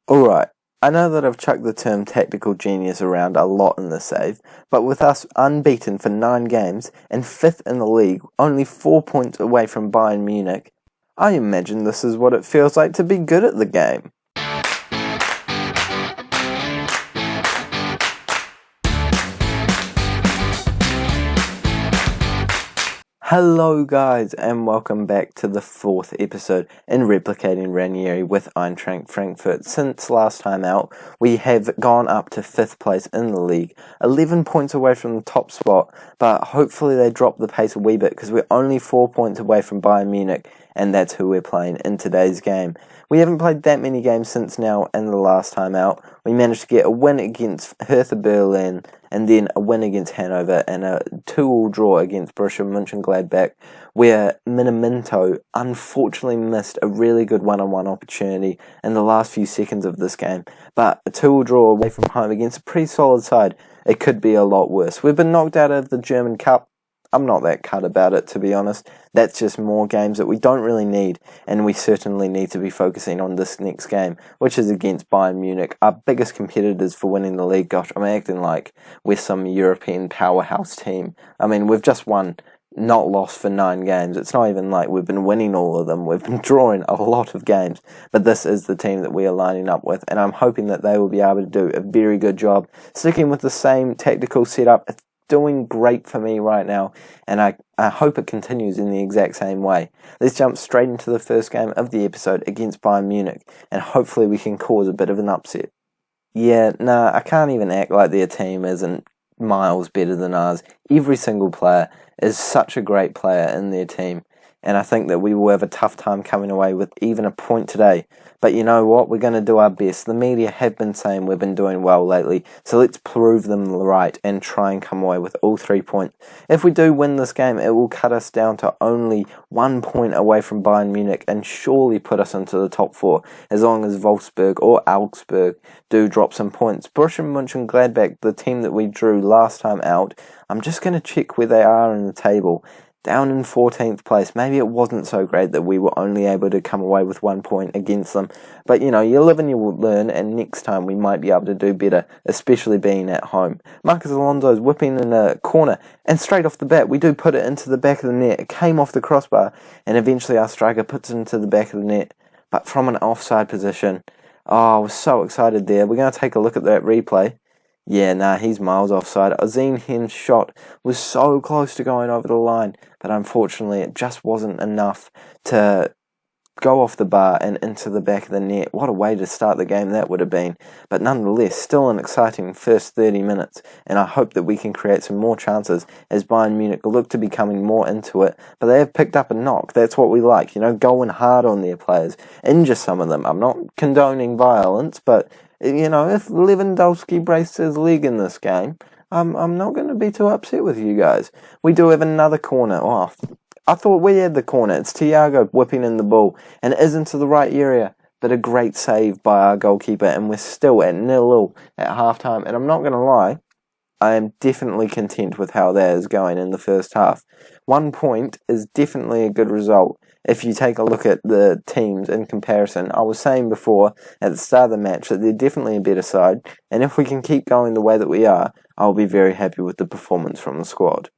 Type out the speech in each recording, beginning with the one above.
Alright, I know that I've chucked the term tactical genius around a lot in this save, but with us unbeaten for 9 games and 5th in the league, only 4 points away from Bayern Munich, I imagine this is what it feels like to be good at the game. Hello guys, and welcome back to the 4th episode in Replicating Ranieri with Eintracht Frankfurt. Since last time out, we have gone up to 5th place in the league, 11 points away from the top spot, but hopefully they drop the pace a wee bit because we're only 4 points away from Bayern Munich, and that's who we're playing in today's game. We haven't played that many games since now, and the last time out, we managed to get a win against Hertha Berlin, and then a win against Hanover, and a 2-2 draw against Borussia Mönchengladbach, where Minamento unfortunately missed a really good one-on-one opportunity in the last few seconds of this game. But a 2-2 draw away from home against a pretty solid side, it could be a lot worse. We've been knocked out of the German Cup. I'm not that cut about it, to be honest. That's just more games that we don't really need, and we certainly need to be focusing on this next game, which is against Bayern Munich, our biggest competitors for winning the league. Gosh, I'm acting like we're some European powerhouse team. I mean, we've just won, not lost for 9 games. It's not even like we've been winning all of them. We've been drawing a lot of games, but this is the team that we are lining up with, and I'm hoping that they will be able to do a very good job sticking with the same tactical setup. Doing great for me right now, and I hope it continues in the exact same way. Let's jump straight into the first game of the episode against Bayern Munich, and hopefully we can cause a bit of an upset. Yeah, nah, I can't even act like their team isn't miles better than ours. Every single player is such a great player in their team, and I think that we will have a tough time coming away with even a point today. But you know what? We're going to do our best. The media have been saying we've been doing well lately, so let's prove them right and try and come away with all 3 points. If we do win this game, it will cut us down to only 1 point away from Bayern Munich and surely put us into the top 4, as long as Wolfsburg or Augsburg do drop some points. Borussia Mönchengladbach, the team that we drew last time out, I'm just going to check where they are in the table. Down in 14th place. Maybe it wasn't so great that we were only able to come away with 1 point against them. But you know, you live and you will learn, and next time we might be able to do better, especially being at home. Marcus Alonso's whipping in a corner, and straight off the bat, we do put it into the back of the net. It came off the crossbar, and eventually our striker puts it into the back of the net, but from an offside position. Oh, I was so excited there. We're going to take a look at that replay. Yeah, nah, he's miles offside. Ozeen Hen's shot was so close to going over the line, but unfortunately it just wasn't enough to go off the bar and into the back of the net. What a way to start the game that would have been. But nonetheless, still an exciting first 30 minutes, and I hope that we can create some more chances as Bayern Munich look to be coming more into it. But they have picked up a knock. That's what we like, you know, going hard on their players. Injure some of them. I'm not condoning violence, but you know, if Lewandowski breaks his leg in this game, I'm not going to be too upset with you guys. We do have another corner. Oh, I thought we had the corner. It's Thiago whipping in the ball, and it isn't to the right area, but a great save by our goalkeeper, and we're still at 0-0 at halftime. And I'm not going to lie, I am definitely content with how that is going in the first half. 1 point is definitely a good result. If you take a look at the teams in comparison, I was saying before at the start of the match that they're definitely a better side, and if we can keep going the way that we are, I'll be very happy with the performance from the squad.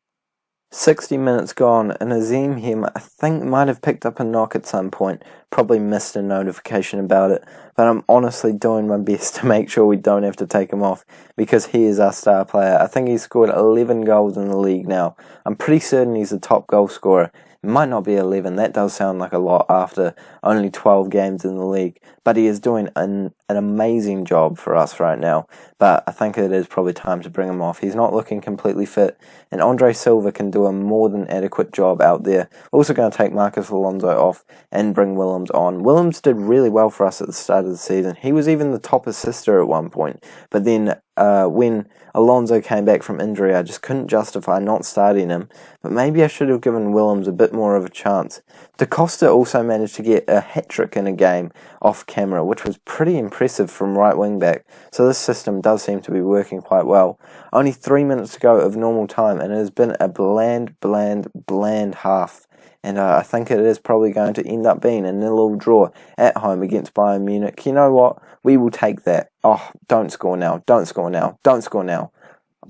60 minutes gone, and Azim here, I think, might have picked up a knock at some point. Probably missed a notification about it, but I'm honestly doing my best to make sure we don't have to take him off, because he is our star player. I think he's scored 11 goals in the league now. I'm pretty certain he's the top goal scorer. It might not be 11, that does sound like a lot after only 12 games in the league, but he is doing an amazing job for us right now, but I think it is probably time to bring him off. He's not looking completely fit, and Andre Silva can do a more than adequate job out there. We're also going to take Marcus Alonso off and bring Willems on. Willems did really well for us at the start of the season. He was even the top assister at one point, but then when Alonso came back from injury, I just couldn't justify not starting him, but maybe I should have given Willems a bit more of a chance. Da Costa also managed to get a hat-trick in a game off camera, which was pretty impressive from right wing back, so this system does seem to be working quite well. Only 3 minutes to go of normal time, and it has been a bland half. and I think it is probably going to end up being a 0-0 draw at home against Bayern Munich. You know what? We will take that. Oh, don't score now, don't score now, don't score now.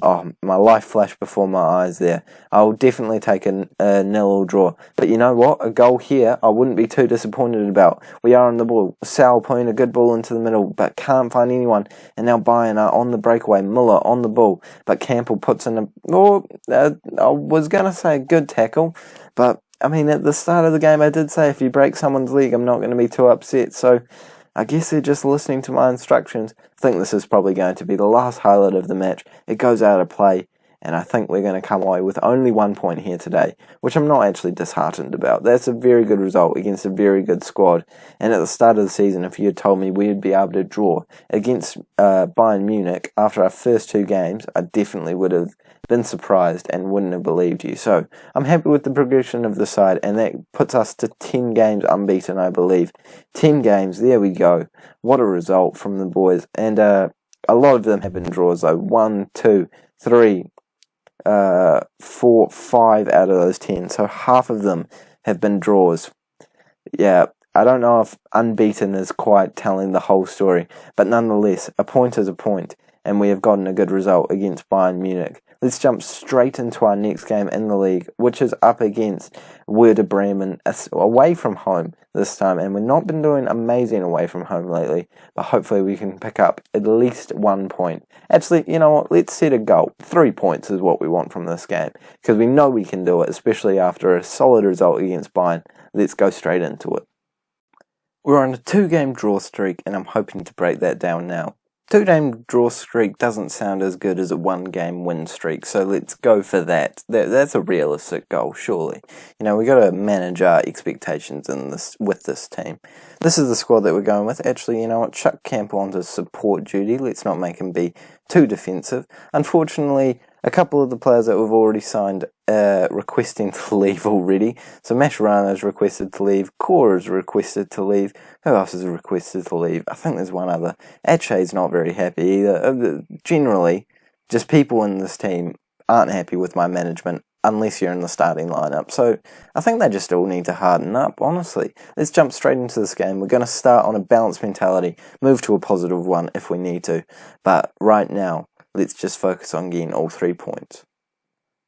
Oh, my life flashed before my eyes there. I will definitely take a 0-0 draw. But you know what? A goal here I wouldn't be too disappointed about. We are on the ball. Sal putting a good ball into the middle, but can't find anyone. And now Bayern are on the breakaway. Muller on the ball, but Campbell puts in I was going to say a good tackle, but I mean, at the start of the game I did say if you break someone's leg, I'm not going to be too upset. So I guess they're just listening to my instructions. I think this is probably going to be the last highlight of the match. It goes out of play, and I think we're going to come away with only 1 point here today, which I'm not actually disheartened about. That's a very good result against a very good squad. And at the start of the season, if you had told me we'd be able to draw against Bayern Munich after our first 2 games, I definitely would have been surprised and wouldn't have believed you. So I'm happy with the progression of the side, and that puts us to 10 games unbeaten, I believe. 10 games, there we go. What a result from the boys. And a lot of them have been draws though. 1, 2, 3, 4, 5 out of those 10. So half of them have been draws. Yeah, I don't know if unbeaten is quite telling the whole story, but nonetheless, a point is a point, and we have gotten a good result against Bayern Munich. Let's jump straight into our next game in the league, which is up against Werder Bremen, away from home this time. And we've not been doing amazing away from home lately, but hopefully we can pick up at least 1 point. Actually, you know what? Let's set a goal. 3 points is what we want from this game, because we know we can do it, especially after a solid result against Bayern. Let's go straight into it. We're on a 2-game draw streak, and I'm hoping to break that down now. 2-game draw streak doesn't sound as good as a 1-game win streak, so let's go for that. That's a realistic goal, surely. You know, we got to manage our expectations with this team. This is the squad that we're going with. Actually, you know what? Chuck Campbell onto support duty. Let's not make him be too defensive. Unfortunately, a couple of the players that we've already signed requesting to leave already. So Mascherano's requested to leave, Cora's requested to leave. Who else has requested to leave? I think there's one other. Ache's not very happy either. Generally, just people in this team aren't happy with my management unless you're in the starting lineup. So I think they just all need to harden up, honestly. Let's jump straight into this game. We're going to start on a balanced mentality, move to a positive one if we need to. But right now, let's just focus on getting all 3 points.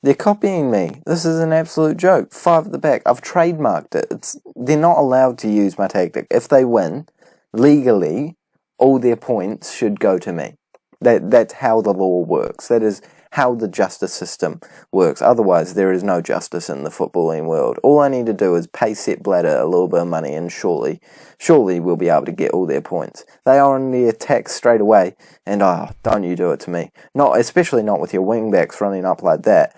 They're copying me. This is an absolute joke. 5 at the back. I've trademarked it. They're not allowed to use my tactic. If they win, legally, all their points should go to me. That's how the law works. That is how the justice system works. Otherwise, there is no justice in the footballing world. All I need to do is pay Sepp Blatter a little bit of money, and surely we'll be able to get all their points. They are on the attack straight away, and don't you do it to me. Especially not with your wing-backs running up like that.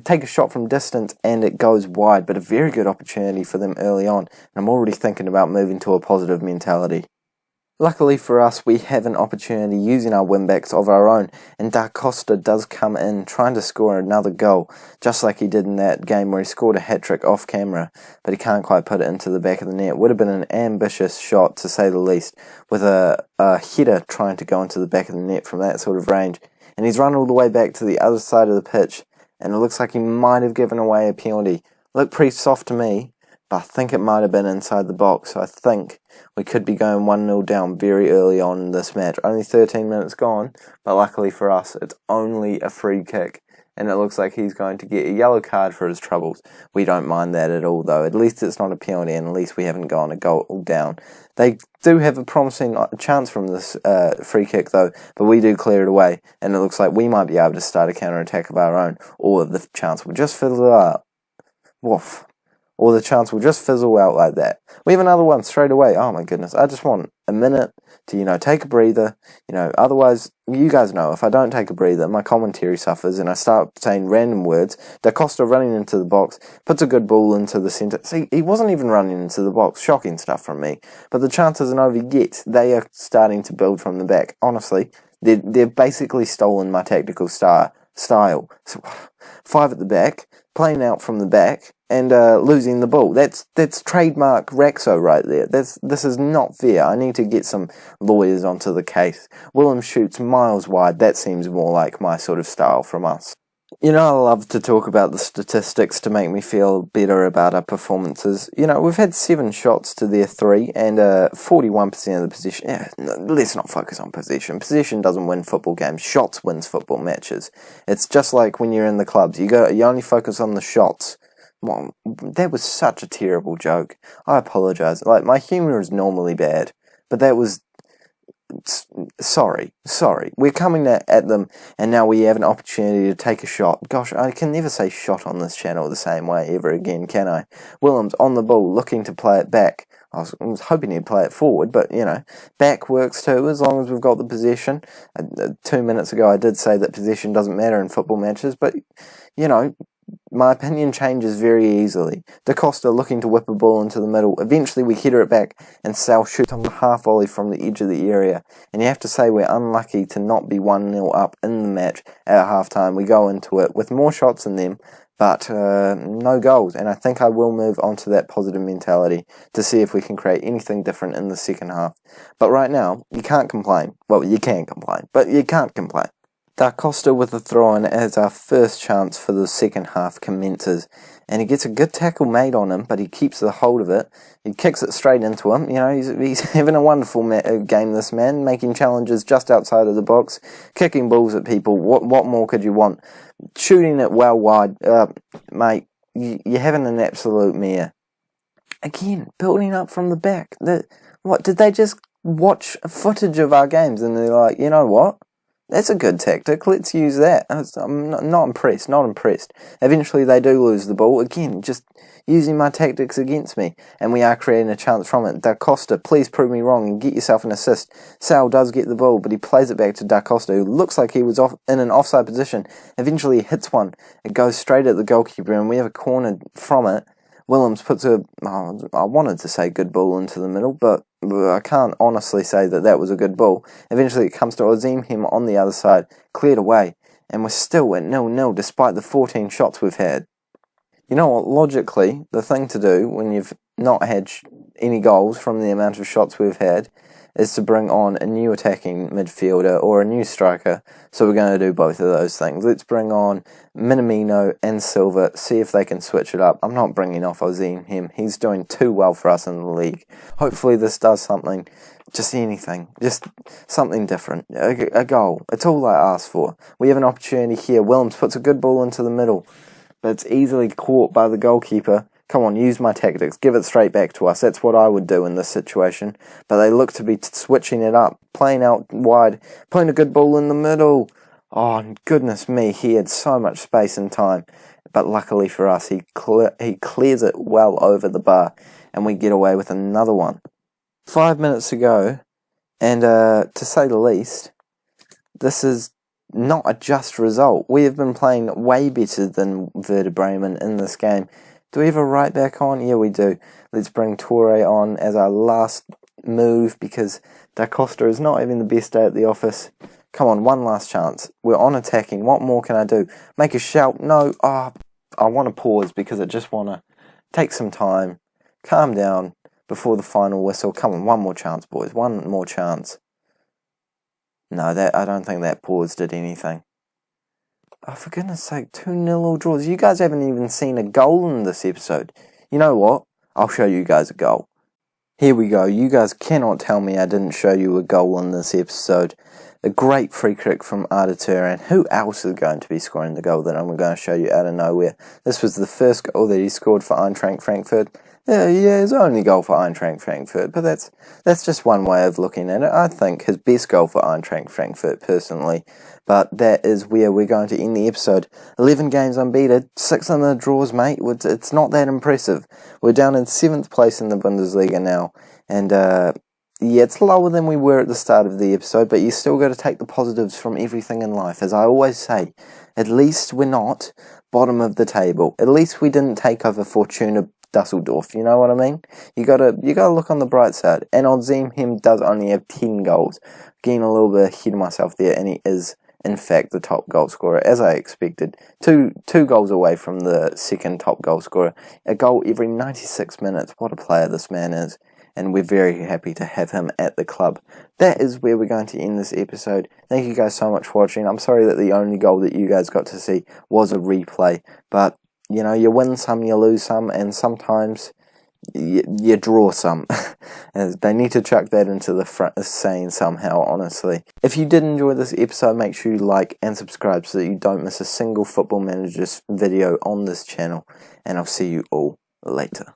Take a shot from distance, and it goes wide, but a very good opportunity for them early on, and I'm already thinking about moving to a positive mentality. Luckily for us, we have an opportunity using our wing-backs of our own, and Da Costa does come in trying to score another goal, just like he did in that game where he scored a hat-trick off camera, but he can't quite put it into the back of the net. Would have been an ambitious shot, to say the least, with a header trying to go into the back of the net from that sort of range, and he's run all the way back to the other side of the pitch, and it looks like he might have given away a penalty. Looked pretty soft to me, but I think it might have been inside the box, so I think we could be going 1-0 down very early on in this match. Only 13 minutes gone, but luckily for us, it's only a free kick, and it looks like he's going to get a yellow card for his troubles. We don't mind that at all, though. At least it's not a penalty, and at least we haven't gone a goal down. They do have a promising chance from this free kick, though, but we do clear it away, and it looks like we might be able to start a counter-attack of our own, or the chance will just fizzle out. Woof. Or the chance will just fizzle out like that. We have another one straight away. Oh my goodness, I just want a minute to, take a breather. Otherwise, you guys know, if I don't take a breather, my commentary suffers and I start saying random words. Da Costa running into the box, puts a good ball into the centre. See, he wasn't even running into the box. Shocking stuff from me. But the chances are over yet. They are starting to build from the back. Honestly, they've basically stolen my tactical style. So, 5 at the back, playing out from the back, and losing the ball. That's trademark Raxo right there. This is not fair. I need to get some lawyers onto the case. Willem shoots miles wide. That seems more like my sort of style from us. You know, I love to talk about the statistics to make me feel better about our performances. You know, we've had 7 shots to their 3 and 41% of the possession. Yeah, let's not focus on possession. Possession doesn't win football games. Shots wins football matches. It's just like when you're in the clubs. You only focus on the shots. Well, that was such a terrible joke. I apologise. Like, my humour is normally bad, but that was... Sorry. We're coming at them, and now we have an opportunity to take a shot. Gosh, I can never say shot on this channel the same way ever again, can I? Willems on the ball, looking to play it back. I was hoping he'd play it forward, but, you know, back works too, as long as we've got the possession. 2 minutes ago I did say that possession doesn't matter in football matches, but, you know, my opinion changes very easily. Da Costa looking to whip a ball into the middle. Eventually we header it back and Sal shoots on the half volley from the edge of the area. And you have to say we're unlucky to not be 1-0 up in the match at half time. We go into it with more shots than them, but no goals. And I think I will move on to that positive mentality to see if we can create anything different in the second half. But right now, you can't complain. Well, you can complain, but you can't complain. Da Costa with a throw-in as our first chance for the second half commences, and he gets a good tackle made on him, but he keeps the hold of it. He kicks it straight into him. You know, he's having a wonderful game, this man, making challenges just outside of the box, kicking balls at people. What more could you want? Shooting it well wide. Mate, you're having an absolute mare. Again, building up from the back. What, did they just watch footage of our games and they're like, you know what? That's a good tactic, let's use that. I'm not impressed. Eventually they do lose the ball, again, just using my tactics against me, and we are creating a chance from it. Da Costa, please prove me wrong and get yourself an assist. Sal does get the ball, but he plays it back to Da Costa, who looks like he was in an offside position. Eventually he hits one, it goes straight at the goalkeeper, and we have a corner from it. Willems puts I wanted to say good ball into the middle, but I can't honestly say that was a good ball. Eventually it comes to Ozimhem on the other side, cleared away, and we're still at 0-0 despite the 14 shots we've had. You know what, logically, the thing to do when you've not had any goals from the amount of shots we've had is to bring on a new attacking midfielder or a new striker. So we're going to do both of those things. Let's bring on Minamino and Silva, see if they can switch it up. I'm not bringing off Ozimhem. He's doing too well for us in the league. Hopefully this does something, just anything, just something different. A goal. It's all I ask for. We have an opportunity here. Willems puts a good ball into the middle, but it's easily caught by the goalkeeper. Come on, use my tactics. Give it straight back to us. That's what I would do in this situation. But they look to be switching it up, playing out wide, playing a good ball in the middle. Oh, goodness me, he had so much space and time. But luckily for us, he clears it well over the bar, and we get away with another one. 5 minutes to go, and to say the least, this is not a just result. We have been playing way better than Werder Bremen in this game. Do we have a right back on? Yeah, we do. Let's bring Torre on as our last move because Da Costa is not having the best day at the office. Come on, one last chance. We're on attacking. What more can I do? Make a shout? No. I want to pause because I just want to take some time, calm down before the final whistle. Come on, one more chance, boys. One more chance. No, I don't think that pause did anything. Oh, for goodness sake, 2-0 all draws. You guys haven't even seen a goal in this episode. You know what? I'll show you guys a goal. Here we go. You guys cannot tell me I didn't show you a goal in this episode. A great free kick from Arda Turan. Who else is going to be scoring the goal that I'm going to show you out of nowhere? This was the first goal that he scored for Eintracht Frankfurt. Yeah, his only goal for Eintracht Frankfurt, but that's just one way of looking at it. I think his best goal for Eintracht Frankfurt, personally. But that is where we're going to end the episode. 11 games unbeaten, 6 in the draws, mate. It's not that impressive. We're down in 7th place in the Bundesliga now. And, yeah, it's lower than we were at the start of the episode, but you still got to take the positives from everything in life. As I always say, at least we're not bottom of the table. At least we didn't take over Fortuna Dusseldorf, you know what I mean? You gotta look on the bright side. And Ozimhem does only have 10 goals. Getting a little bit ahead of myself there, and he is, in fact, the top goal scorer, as I expected. Two goals away from the second top goal scorer. A goal every 96 minutes. What a player this man is. and we're very happy to have him at the club. That is where we're going to end this episode. Thank you guys so much for watching. I'm sorry that the only goal that you guys got to see was a replay, but you know, you win some, you lose some, and sometimes you draw some. They need to chuck that into the front saying somehow, honestly. If you did enjoy this episode, make sure you like and subscribe so that you don't miss a single Football Manager's video on this channel, and I'll see you all later.